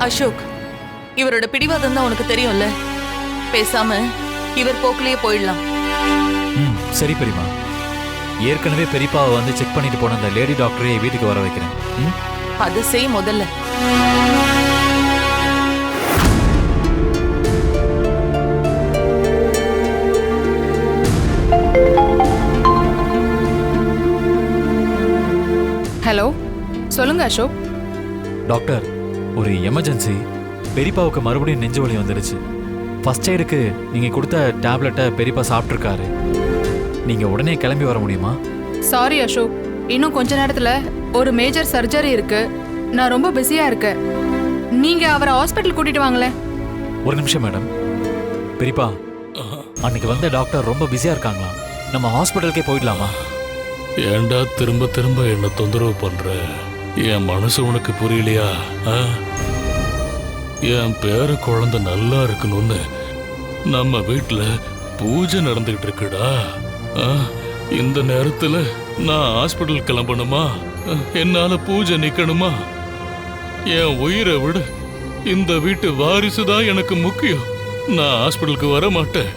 அசோக், இவரோட பிடிவாதம் தான் உனக்கு தெரியும்ல. பேசாம இவர் போக்கிலேயே போயிடலாம். ம், சரி பெரியமா. ஏற்கனவே பெரியப்பாவை வந்து செக் பண்ணிட்டு போன அந்த லேடி டாக்டரே வீட்டுக்கு வர வைக்கிறேன். ம், அது செய் முதல்ல. ஹலோ, சொல்லுங்க அசோக். டாக்டர், ஒரு எமர்ஜென்சி. பெரியப்பாவுக்கு மறுபடியும் நெஞ்சு வலி வந்துடுச்சு. ஃபர்ஸ்ட் எய்டுக்கு நீங்க கொடுத்த டேப்லெட்டை பெரியப்பா சாப்பிட்ருக்காரு. நீங்க உடனே கிளம்பி வர முடியுமா? சாரி அசோக், இன்னும் கொஞ்ச நேரத்துல ஒரு மேஜர் சர்ஜரி இருக்கு. நான் ரொம்ப பிஸியா இருக்கேன். நீங்க அவரை ஹாஸ்பிட்டல் கூட்டிட்டு வாங்களேன். ஒரு நிமிஷம் மேடம். பெரியப்பா, அன்னைக்கு வந்த டாக்டர் ரொம்ப பிஸியா இருக்காங்களாம். நம்ம ஹாஸ்பிட்டலுக்கே போயிடலாமா? ஏண்டா திரும்ப திரும்ப என்ன தொந்தரவு பண்ற? என் மனசு உனக்கு புரியலையா? என் பேர குழந்தை நல்லா இருக்கணும்னு நம்ம வீட்டுல பூஜை நடந்துகிட்டு இருக்குடா. இந்த நேரத்துல நான் ஹாஸ்பிட்டல் கிளம்பணுமா? என்னால பூஜை நிக்கணுமா? என் உயிரை விட இந்த வீட்டு வாரிசு தான் எனக்கு முக்கியம். நான் ஹாஸ்பிட்டலுக்கு வர மாட்டேன்.